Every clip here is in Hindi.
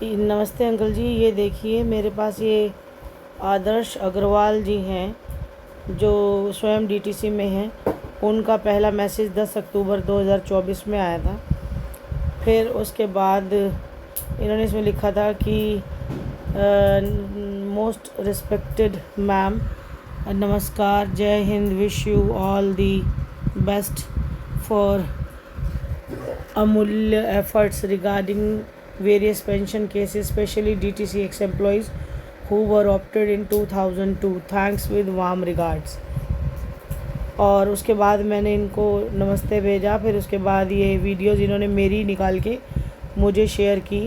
नमस्ते अंकल जी, ये देखिए मेरे पास ये आदर्श अग्रवाल जी हैं जो स्वयं डीटीसी में हैं। उनका पहला मैसेज 10 अक्टूबर 2024 में आया था। फिर उसके बाद इन्होंने इसमें लिखा था कि मोस्ट रिस्पेक्टेड मैम, नमस्कार, जय Hind, wish you all the best for अमूल्य efforts regarding various pension cases, especially DTC ex-employees who were opted in 2002. Thanks with warm regards. और उसके बाद मैंने इनको नमस्ते भेजा। फिर उसके बाद ये वीडियोज़ इन्होंने मेरी निकाल के मुझे शेयर की।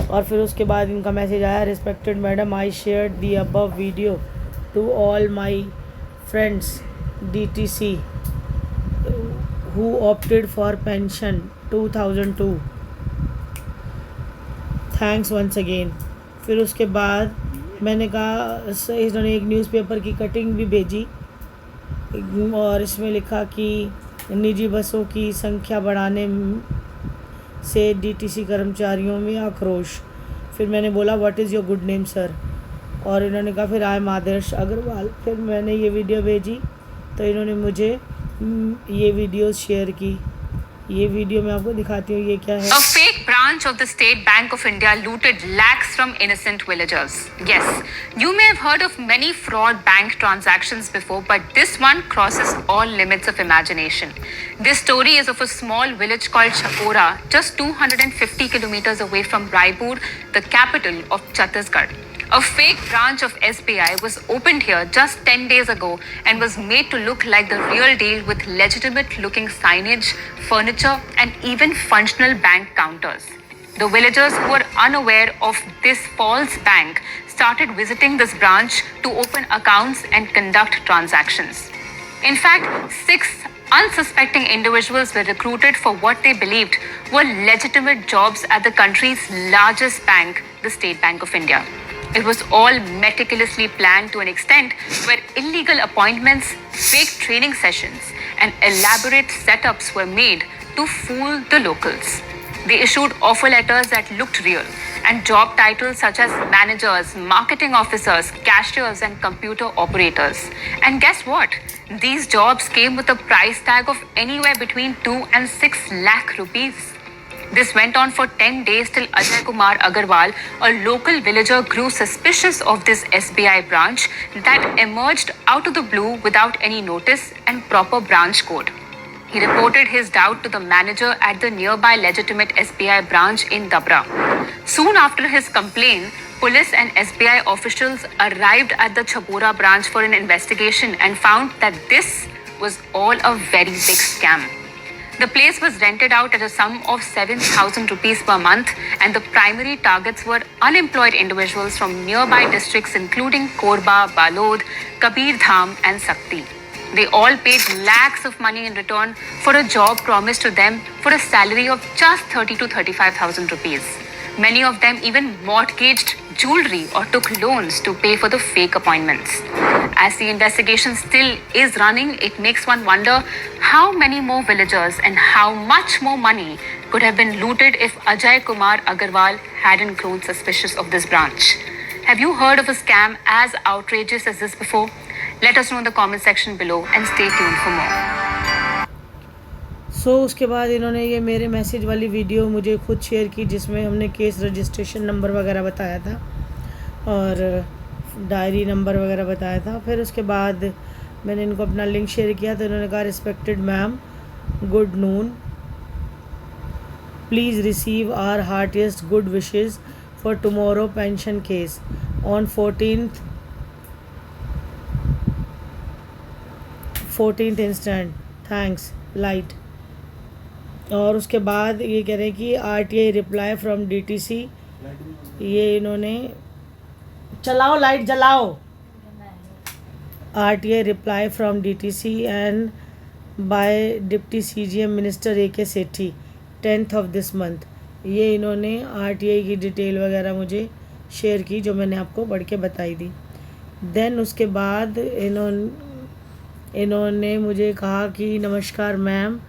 और फिर उसके बाद इनका मैसेज आया, respected madam, I share the above video to all my friends DTC who opted for pension 2002. Thanks once again. फिर उसके बाद मैंने कहा, इन्होंने एक न्यूज़पेपर की कटिंग भी भेजी और इसमें लिखा कि निजी बसों की संख्या बढ़ाने से DTC कर्मचारियों में आक्रोश। फिर मैंने बोला, what is your good name sir? और इन्होंने कहा, फिर आई एम आदर्श अग्रवाल। फिर मैंने ये वीडियो भेजी तो इन्होंने मुझे ये वीडियो शेयर की। ये वीडियो मैं आपको दिखाती हूँ, ये क्या है। A fake branch of the State Bank of India looted lakhs from innocent villagers. Yes, you may have heard of many fraud bank transactions before, but this one crosses all limits of imagination. This story is of a small village called Chapora, just 250 kilometers away from Raipur, the capital of Chhattisgarh. A fake branch of SBI was opened here just 10 days ago and was made to look like the real deal with legitimate looking signage, furniture, and even functional bank counters. The villagers who were unaware of this false bank started visiting this branch to open accounts and conduct transactions. In fact, 6 unsuspecting individuals were recruited for what they believed were legitimate jobs at the country's largest bank, the State Bank of India. It was all meticulously planned to an extent where illegal appointments, fake training sessions, and elaborate setups were made to fool the locals. They issued offer letters that looked real and job titles such as managers, marketing officers, cashiers, and computer operators. And guess what? These jobs came with a price tag of anywhere between 2 and 6 lakh rupees. This went on for 10 days till Ajay Kumar Agarwal, a local villager, grew suspicious of this SBI branch that emerged out of the blue without any notice and proper branch code. He reported his doubt to the manager at the nearby legitimate SBI branch in Dabra. Soon after his complaint, police and SBI officials arrived at the Chapora branch for an investigation and found that this was all a very big scam. The place was rented out at a sum of 7,000 rupees per month, and the primary targets were unemployed individuals from nearby districts including Korba, Balod, Kabir Dham, and Sakti. They all paid lakhs of money in return for a job promised to them for a salary of just 30 to 35,000 rupees. Many of them even mortgaged jewelry or took loans to pay for the fake appointments. As the investigation still is running, it makes one wonder how many more villagers and how much more money could have been looted if Ajay Kumar Agarwal hadn't grown suspicious of this branch. Have you heard of a scam as outrageous as this before? Let us know in the comment section below and stay tuned for more. उसके बाद इन्होंने ये मेरे मैसेज वाली वीडियो मुझे खुद शेयर की, जिसमें हमने केस रजिस्ट्रेशन नंबर वगैरह बताया था और डायरी नंबर वगैरह बताया था। फिर उसके बाद मैंने इनको अपना लिंक शेयर किया तो इन्होंने कहा, respected ma'am, good noon, please receive our heartiest good wishes for tomorrow pension case on 14th instant, thanks, light. और उसके बाद ये कह रहे हैं कि RTI रिप्लाई फ्रॉम DTC। ये इन्होंने, चलाओ लाइट जलाओ। RTI reply from DTC and by deputy CGM minister AK Sethi 10th of this month। ये इन्होंने RTI की डिटेल वगैरह मुझे शेयर की जो मैंने आपको पढ़ के बताई थी। देन उसके बाद इन्होंने मुझे कहा कि नमस्कार ma'am,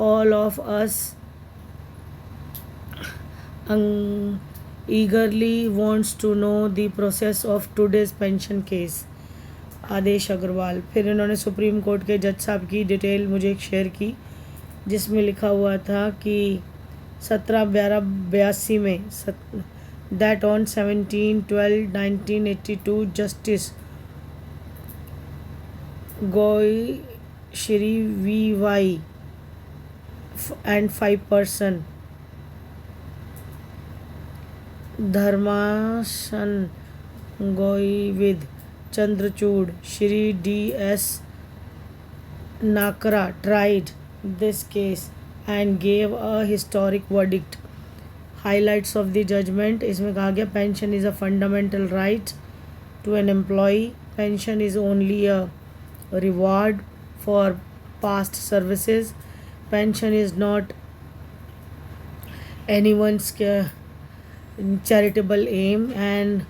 all of us eagerly wants to know the process of today's pension case. आदेश अग्रवाल। फिर इन्होंने सुप्रीम कोर्ट के जज साहब की डिटेल मुझे एक शेयर की, जिसमें लिखा हुआ था कि 17/12/82 में that on 17/12/1982 जस्टिस गोई श्री VY and 5 person धर्मासन गोई with Chandrachud Shri D.S. Nakra tried this case and gave a historic verdict. Highlights of the judgment इसमें कहा गया pension is a fundamental right to an employee. Pension is only a reward for past services. Pension is not anyone's charitable aim, and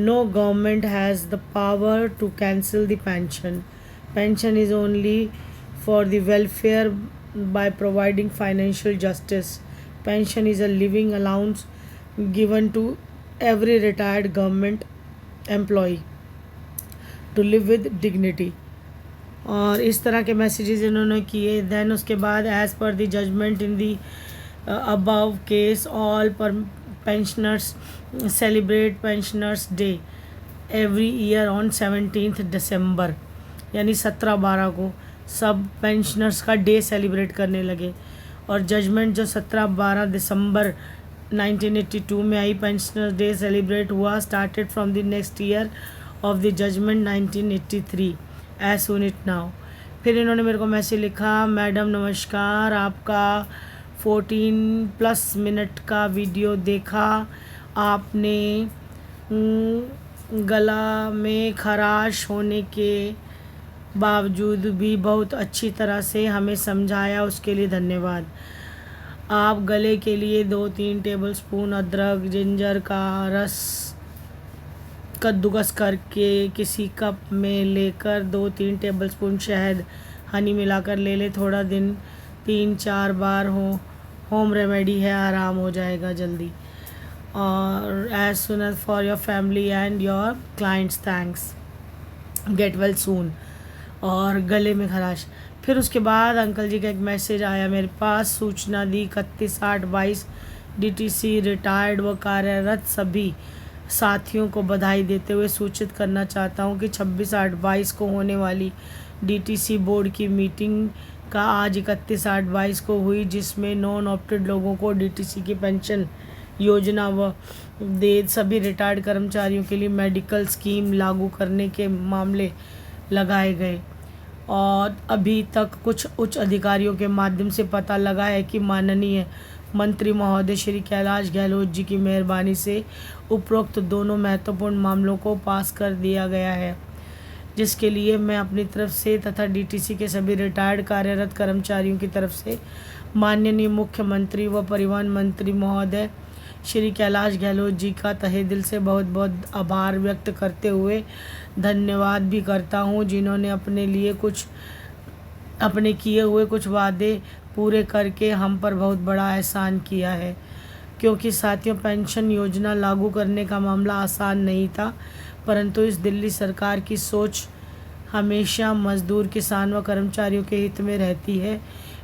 no government has the power to cancel the pension. Pension is only for the welfare by providing financial justice. Pension is a living allowance given to every retired government employee to live with dignity. और इस तरह के मैसेजेस इन्होंने किए। देन उसके बाद as per the judgment in the above case all pensioners celebrate pensioners day every year on 17th December, यानी 17/12 को सब पेंशनर्स का डे सेलिब्रेट करने लगे। और जजमेंट जो 17/12 दिसंबर 1982 में आई, पेंशनर्स डे सेलिब्रेट हुआ, started from the next year of the judgment 1983 as soon it now. फिर इन्होंने मेरे को मैसेज लिखा, मैडम नमस्कार, आपका 14+ मिनट का वीडियो देखा, आपने गला में खराश होने के बावजूद भी बहुत अच्छी तरह से हमें समझाया, उसके लिए धन्यवाद। आप गले के लिए 2-3 टेबलस्पून अदरक जिंजर का रस कद्दूकस करके किसी कप में लेकर 2-3 टेबलस्पून शहद हनी मिलाकर ले ले, थोड़ा दिन 3-4 बार होम रेमेडी है, आराम हो जाएगा जल्दी। और as soon as for your family and your clients, thanks, get well soon. और गले में खराश। फिर उसके बाद अंकल जी का एक मैसेज आया मेरे पास, सूचना दी 31/8/22 DTC रिटायर्ड व कार्यरत सभी साथियों को बधाई देते हुए सूचित करना चाहता हूं कि 26/8/22 को होने वाली DTC बोर्ड की मीटिंग का आज 31/8/22 को हुई, जिसमें नॉन ऑप्टेड लोगों को DTC की पेंशन योजना व सभी रिटायर्ड कर्मचारियों के लिए मेडिकल स्कीम लागू करने के मामले लगाए गए। और अभी तक कुछ उच्च अधिकारियों के माध्यम से पता लगा है कि माननीय मंत्री महोदय श्री कैलाश गहलोत जी की मेहरबानी से उपरोक्त दोनों महत्वपूर्ण मामलों को पास कर दिया गया है, जिसके लिए मैं अपनी तरफ से तथा DTC के सभी रिटायर्ड कार्यरत कर्मचारियों की तरफ से माननीय मुख्यमंत्री व परिवहन मंत्री महोदय श्री कैलाश गहलोत जी का तहे दिल से बहुत बहुत आभार व्यक्त करते हुए धन्यवाद भी करता हूं, जिन्होंने अपने किए हुए कुछ वादे पूरे करके हम पर बहुत बड़ा एहसान किया है। क्योंकि साथियों, पेंशन योजना लागू करने का मामला आसान नहीं था, परंतु इस दिल्ली सरकार की सोच हमेशा मजदूर, किसान व कर्मचारियों के हित में रहती है।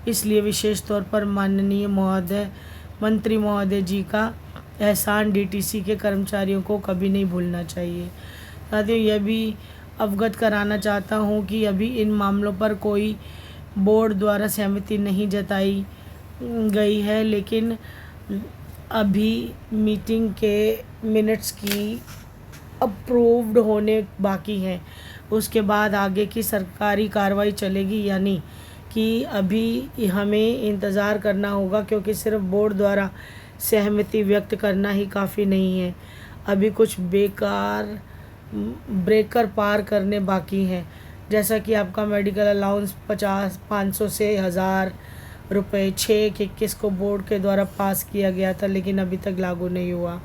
इसलिए विशेष तौर पर माननीय मंत्री महोदय जी का एहसान DTC के कर्मचारियों को कभी नहीं भूलना चाहिए। साथियों, यह भी अवगत कराना चाहता हूँ कि अभी इन मामलों पर कोई बोर्ड द्वारा सहमति नहीं जताई गई है, लेकिन अभी मीटिंग के मिनट्स की अप्रूव्ड होने बाकी हैं। उसके बाद आगे की सरकारी कार्रवाई चलेगी, यानी कि अभी हमें इंतज़ार करना होगा, क्योंकि सिर्फ बोर्ड द्वारा सहमति व्यक्त करना ही काफ़ी नहीं है। अभी कुछ ब्रेकर पार करने बाकी हैं, जैसा कि आपका मेडिकल अलाउंस 500 से 1000 रुपये 6/21 को बोर्ड के द्वारा पास किया गया था, लेकिन अभी तक लागू नहीं हुआ।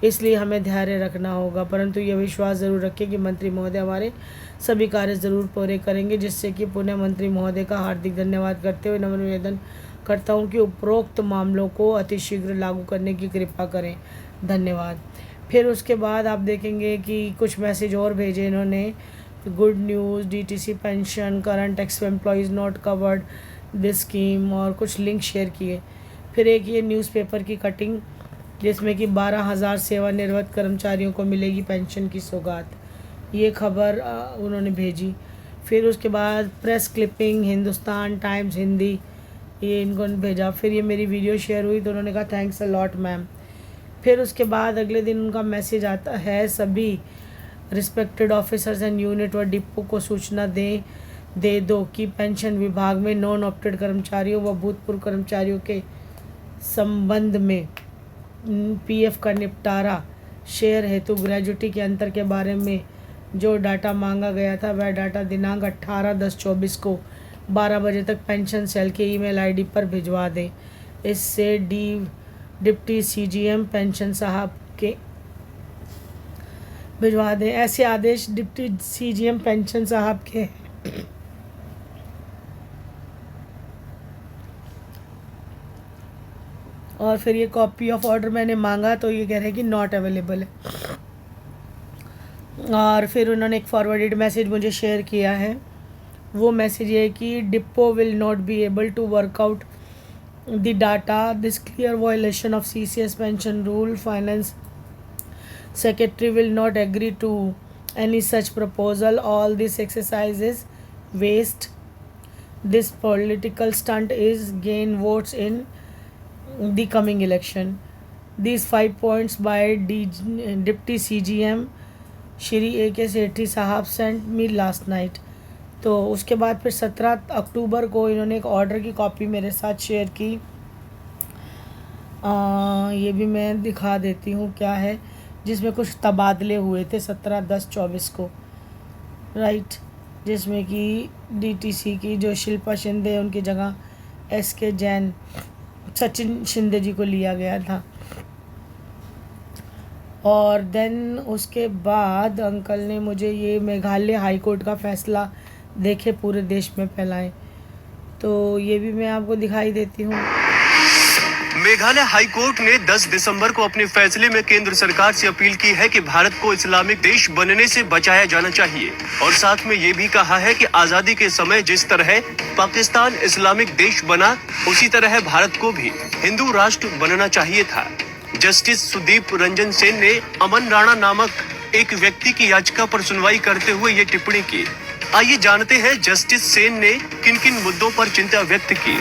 इसलिए हमें धैर्य रखना होगा, परंतु यह विश्वास ज़रूर रखें कि मंत्री महोदय हमारे सभी कार्य ज़रूर पूरे करेंगे, जिससे कि पुनः मंत्री महोदय का हार्दिक धन्यवाद करते हुए नम्र निवेदन करता हूँ कि उपरोक्त मामलों को अतिशीघ्र लागू करने की कृपा करें। धन्यवाद। फिर उसके बाद आप देखेंगे कि कुछ मैसेज और भेजे इन्होंने। Good news, DTC pension, current x employees not covered this scheme, और कुछ लिंक शेयर किए। फिर एक ये न्यूज़पेपर की कटिंग जिसमें कि 12,000 सेवानिवृत्त कर्मचारियों को मिलेगी पेंशन की सौगात, ये खबर उन्होंने भेजी। फिर उसके बाद press clipping Hindustan times Hindi, ये इनको भेजा। फिर ये मेरी वीडियो शेयर हुई तो उन्होंने कहा थैंक्स अ लॉट मैम। फिर उसके बाद अगले दिन उनका मैसेज आता है, सभी रिस्पेक्टेड ऑफिसर्स एंड यूनिट व डिपो को सूचना दे दो कि पेंशन विभाग में नॉन ऑप्टेड कर्मचारियों व भूतपूर्व कर्मचारियों के संबंध में पीएफ का निपटारा शेयर हेतु ग्रेजुटी के अंतर के बारे में जो डाटा मांगा गया था वह डाटा दिनांक 18/10/24 को 12 बजे तक पेंशन सेल के ईमेल आईडी पर भिजवा दें। इससे डिप्टी सीजीएम पेंशन साहब के भिजवा दें। ऐसे आदेश डिप्टी सीजीएम पेंशन साहब के और फिर ये कॉपी ऑफ ऑर्डर मैंने मांगा तो ये कह रहे हैं कि नॉट अवेलेबल है। और फिर उन्होंने एक फॉरवर्डेड मैसेज मुझे शेयर किया है। वो मैसेज ये है कि depot will not be able to work out the data, this clear violation of CCS pension rule, finance secretary will not agree to any such proposal, all this exercise is waste, this political stunt is gain votes in the coming election. These 5 points by Deputy CGM Shri A.K. Sethi साहब sent me last night. तो उसके बाद फिर 17 अक्टूबर को इन्होंने एक ऑर्डर की कॉपी मेरे साथ शेयर की। ये भी मैं दिखा देती हूँ क्या है, जिसमें कुछ तबादले हुए थे 17/10/24 को, राइट, जिसमें कि DTC की जो शिल्पा शिंदे उनकी जगह SK जैन सचिन शिंदे जी को लिया गया था। और देन उसके बाद अंकल ने मुझे ये मेघालय हाई कोर्ट का फैसला देखे पूरे देश में फैलाएं, तो ये भी मैं आपको दिखाई देती हूँ। मेघालय हाई कोर्ट ने 10 दिसंबर को अपने फैसले में केंद्र सरकार से अपील की है कि भारत को इस्लामिक देश बनने से बचाया जाना चाहिए, और साथ में ये भी कहा है कि आजादी के समय जिस तरह पाकिस्तान इस्लामिक देश बना उसी तरह भारत को भी हिंदू राष्ट्र बनना चाहिए था। जस्टिस सुदीप रंजन सेन ने अमन राणा नामक एक व्यक्ति की याचिका पर सुनवाई करते हुए ये टिप्पणी की। आइए जानते हैं जस्टिस सेन ने किन किन मुद्दों पर चिंता व्यक्त की।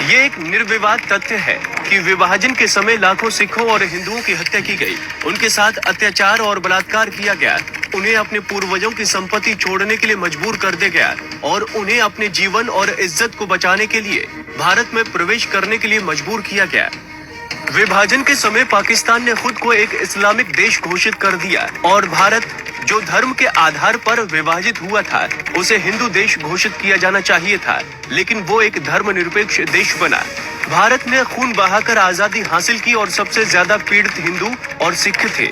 ये एक निर्विवाद तथ्य है कि विभाजन के समय लाखों सिखों और हिंदुओं की हत्या की गई, उनके साथ अत्याचार और बलात्कार किया गया, उन्हें अपने पूर्वजों की संपत्ति छोड़ने के लिए मजबूर कर दिया गया और उन्हें अपने जीवन और इज्जत को बचाने के लिए भारत में प्रवेश करने के लिए मजबूर किया गया। विभाजन के समय पाकिस्तान ने खुद को एक इस्लामिक देश घोषित कर दिया और भारत जो धर्म के आधार पर विभाजित हुआ था उसे हिंदू देश घोषित किया जाना चाहिए था, लेकिन वो एक धर्मनिरपेक्ष देश बना। भारत ने खून बहाकर आजादी हासिल की और सबसे ज्यादा पीड़ित हिंदू और सिख थे,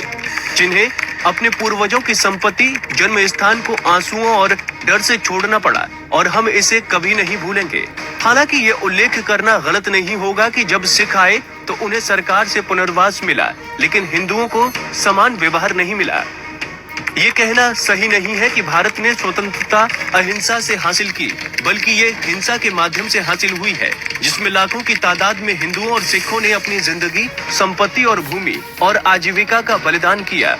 जिन्हें अपने पूर्वजों की संपत्ति, जन्म स्थान को आंसुओं और डर से छोड़ना पड़ा, और हम इसे कभी नहीं भूलेंगे। हालांकि ये उल्लेख करना गलत नहीं होगा कि जब सिख आए तो उन्हें सरकार से पुनर्वास मिला, लेकिन हिंदुओं को समान व्यवहार नहीं मिला। ये कहना सही नहीं है कि भारत ने स्वतंत्रता अहिंसा से हासिल की, बल्कि ये हिंसा के माध्यम से हासिल हुई है, जिसमें लाखों की तादाद में हिंदुओं और सिखों ने अपनी जिंदगी, संपत्ति और भूमि और आजीविका का बलिदान किया।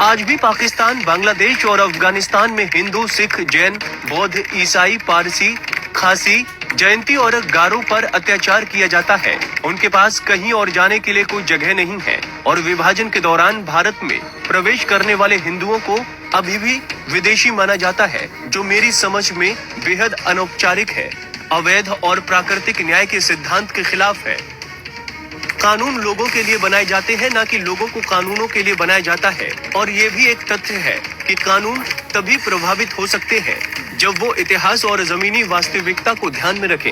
आज भी पाकिस्तान, बांग्लादेश और अफगानिस्तान में हिंदू, सिख, जैन, बौद्ध, ईसाई, पारसी, खासी, जयंती और गारो पर अत्याचार किया जाता है। उनके पास कहीं और जाने के लिए कोई जगह नहीं है, और विभाजन के दौरान भारत में प्रवेश करने वाले हिंदुओं को अभी भी विदेशी माना जाता है, जो मेरी समझ में बेहद अनौपचारिक है, अवैध और प्राकृतिक न्याय के सिद्धांत के खिलाफ है। कानून लोगों के लिए बनाए जाते हैं, न कि लोगों को कानूनों के लिए बनाया जाता है, और ये भी एक तथ्य है कि कानून तभी प्रभावित हो सकते हैं जब वो इतिहास और जमीनी वास्तविकता को ध्यान में रखें।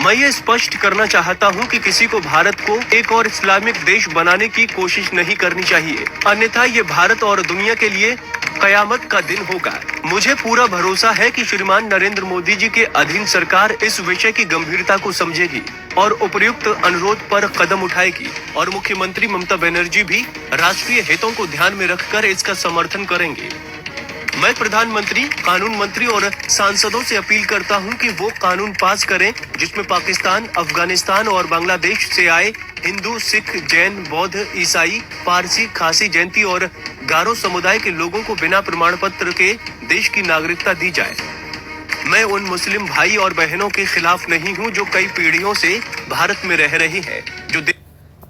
मैं ये स्पष्ट करना चाहता हूँ कि किसी को भारत को एक और इस्लामिक देश बनाने की कोशिश नहीं करनी चाहिए, अन्यथा ये भारत और दुनिया के लिए कयामत का दिन होगा। मुझे पूरा भरोसा है कि श्रीमान नरेंद्र मोदी जी के अधीन सरकार इस विषय की गंभीरता को समझेगी और उपयुक्त अनुरोध पर कदम उठाएगी और मुख्यमंत्री ममता बनर्जी भी राष्ट्रीय हितों को ध्यान में रखकर इसका समर्थन करेंगे। मैं प्रधानमंत्री, कानून मंत्री और सांसदों से अपील करता हूं कि वो कानून पास करें जिसमें पाकिस्तान, अफगानिस्तान और बांग्लादेश से आए हिंदू, सिख, जैन, बौद्ध, ईसाई, पारसी, खासी, जयंती और गारो समुदाय के लोगों को बिना प्रमाण पत्र के देश की नागरिकता दी जाए। मैं उन मुस्लिम भाई और बहनों के खिलाफ नहीं हूं जो कई पीढ़ियों से भारत में रह रही हैं,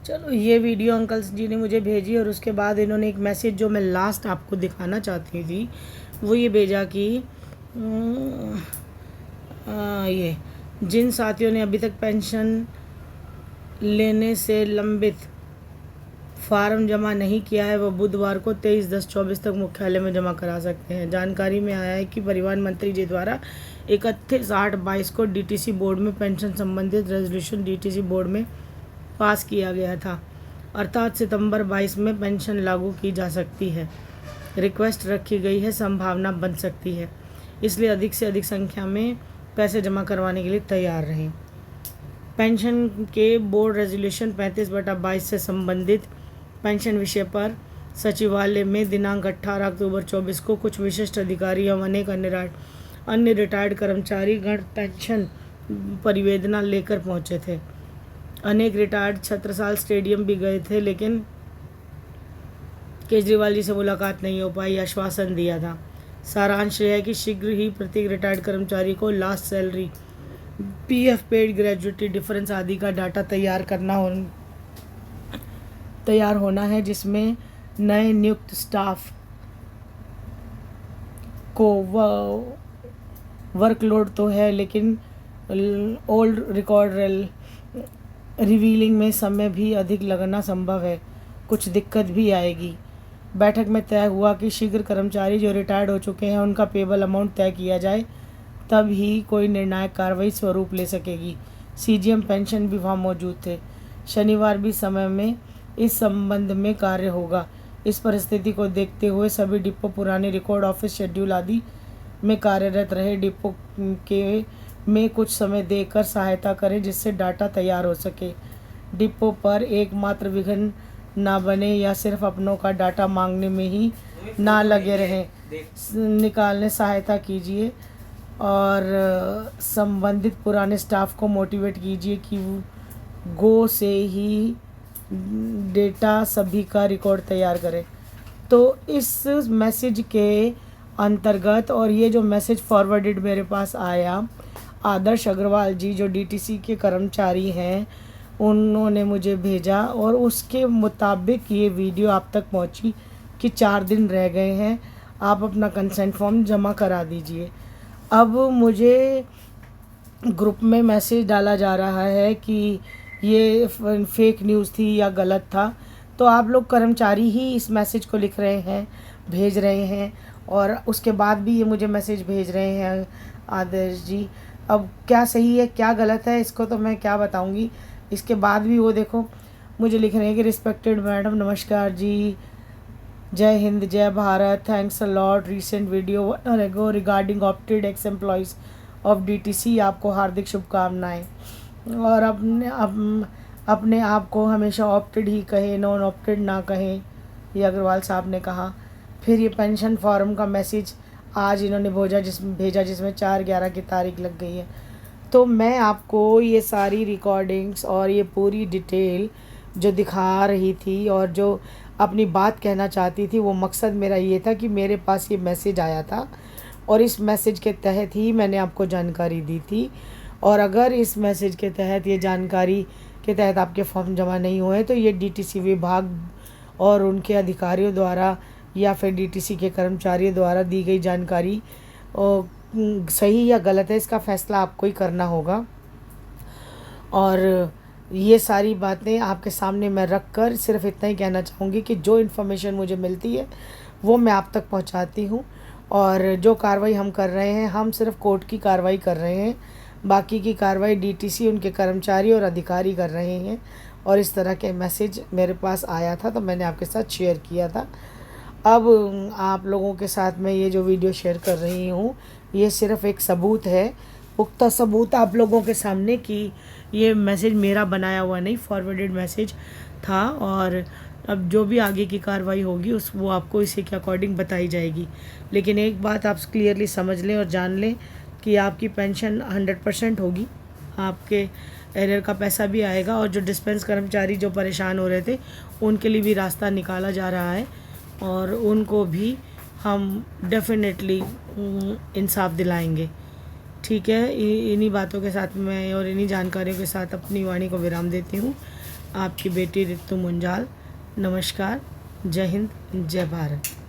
चलो ये वीडियो अंकल जी ने मुझे भेजी और उसके बाद इन्होंने एक मैसेज जो मैं लास्ट आपको दिखाना चाहती थी वो ये भेजा कि ये जिन साथियों ने अभी तक पेंशन लेने से लंबित फार्म जमा नहीं किया है वो बुधवार को 23/10/24 तक मुख्यालय में जमा करा सकते हैं। जानकारी में आया है कि परिवहन मंत्री जी द्वारा 31/8/22 को डीटीसी बोर्ड में पेंशन संबंधित रेजोल्यूशन डीटीसी बोर्ड में पास किया गया था, अर्थात सितंबर 22 में पेंशन लागू की जा सकती है। रिक्वेस्ट रखी गई है, संभावना बन सकती है, इसलिए अधिक से अधिक संख्या में पैसे जमा करवाने के लिए तैयार रहें। पेंशन के बोर्ड रेजोल्यूशन 35/22 से संबंधित पेंशन विषय पर सचिवालय में दिनांक 18 अक्टूबर 24 को कुछ विशिष्ट अधिकारी एवं अनेक अन्य रिटायर्ड कर्मचारी गण पेंशन परिवेदना लेकर पहुंचे थे। अनेक रिटायर्ड छत्रसाल स्टेडियम भी गए थे, लेकिन केजरीवाल जी से मुलाकात नहीं हो पाई, आश्वासन दिया था। सारांश यह है कि शीघ्र ही प्रत्येक रिटायर्ड कर्मचारी को last salary, PF, paid gratuity difference आदि का डाटा तैयार होना है, जिसमें नए नियुक्त स्टाफ को वर्कलोड तो है, लेकिन ओल्ड रिकॉर्ड रिवीलिंग में समय भी अधिक लगना संभव है, कुछ दिक्कत भी आएगी। बैठक में तय हुआ कि शीघ्र कर्मचारी जो रिटायर्ड हो चुके हैं उनका पेबल अमाउंट तय किया जाए, तब ही कोई निर्णायक कार्रवाई स्वरूप ले सकेगी। सीजीएम पेंशन भी वहाँ मौजूद थे। शनिवार भी समय में इस संबंध में कार्य होगा। इस परिस्थिति को देखते हुए सभी डिपो पुराने रिकॉर्ड ऑफिस शेड्यूल आदि में कार्यरत रहे। डिपो के में कुछ समय देकर सहायता करें जिससे डाटा तैयार हो सके। डिपो पर एकमात्र विघ्न ना बने या सिर्फ अपनों का डाटा मांगने में ही ना लगे रहें, निकालने सहायता कीजिए और संबंधित पुराने स्टाफ को मोटिवेट कीजिए कि गो से ही डेटा सभी का रिकॉर्ड तैयार करें। तो इस मैसेज के अंतर्गत, और ये जो मैसेज फॉरवर्डेड मेरे पास आया, आदर्श अग्रवाल जी जो डीटीसी के कर्मचारी हैं उन्होंने मुझे भेजा और उसके मुताबिक ये वीडियो आप तक पहुंची कि 4 दिन रह गए हैं, आप अपना कंसेंट फॉर्म जमा करा दीजिए। अब मुझे ग्रुप में मैसेज डाला जा रहा है कि ये फेक न्यूज़ थी या गलत था, तो आप लोग कर्मचारी ही इस मैसेज को लिख रहे हैं, भेज रहे हैं, और उसके बाद भी ये मुझे मैसेज भेज रहे हैं आदर्श जी। अब क्या सही है क्या गलत है इसको तो मैं क्या बताऊंगी। इसके बाद भी वो देखो मुझे लिख रहे हैं कि रिस्पेक्टेड मैडम, नमस्कार जी, जय हिंद, जय Bharat, thanks a lot, recent video 1 hour ago regarding opted x employees of DTC, आपको हार्दिक शुभकामनाएं। और अपने आप को हमेशा ऑप्टेड ही कहे, नॉन ऑप्टेड ना कहें, ये अग्रवाल साहब ने कहा। फिर ये पेंशन फॉर्म का मैसेज आज इन्होंने भेजा जिसमें 4/11 की तारीख लग गई है। तो मैं आपको ये सारी रिकॉर्डिंग्स और ये पूरी डिटेल जो दिखा रही थी और जो अपनी बात कहना चाहती थी, वो मकसद मेरा ये था कि मेरे पास ये मैसेज आया था और इस मैसेज के तहत ही मैंने आपको जानकारी दी थी। और अगर इस मैसेज के तहत, ये जानकारी के तहत आपके फॉर्म जमा नहीं हुए तो ये डीटीसी विभाग और उनके अधिकारियों द्वारा या फिर डीटीसी के कर्मचारियों द्वारा दी गई जानकारी सही या गलत है, इसका फ़ैसला आपको ही करना होगा। और ये सारी बातें आपके सामने मैं रख कर सिर्फ इतना ही कहना चाहूँगी कि जो इन्फॉर्मेशन मुझे मिलती है वो मैं आप तक पहुँचाती हूँ, और जो कार्रवाई हम कर रहे हैं हम सिर्फ कोर्ट की कार्रवाई कर रहे हैं। बाकी की कार्रवाई डीटीसी, उनके कर्मचारी और अधिकारी कर रहे हैं। और इस तरह के मैसेज मेरे पास आया था तो मैंने आपके साथ शेयर किया था। अब आप लोगों के साथ मैं ये जो वीडियो शेयर कर रही हूँ, ये सिर्फ़ एक सबूत है, पुख्ता सबूत आप लोगों के सामने कि ये मैसेज मेरा बनाया हुआ नहीं, फॉरवर्डेड मैसेज था। और अब जो भी आगे की कार्रवाई होगी वो आपको इसी के अकॉर्डिंग बताई जाएगी। लेकिन एक बात आप क्लियरली समझ लें और जान लें कि आपकी पेंशन 100% होगी, आपके एरर का पैसा भी आएगा, और जो डिस्पेंस कर्मचारी जो परेशान हो रहे थे उनके लिए भी रास्ता निकाला जा रहा है, और उनको भी हम डेफिनेटली इंसाफ दिलाएंगे। ठीक है, इन्हीं बातों के साथ मैं और इन्हीं जानकारियों के साथ अपनी वाणी को विराम देती हूँ। आपकी बेटी रितु मुंजाल। नमस्कार, जय हिंद, जय भारत।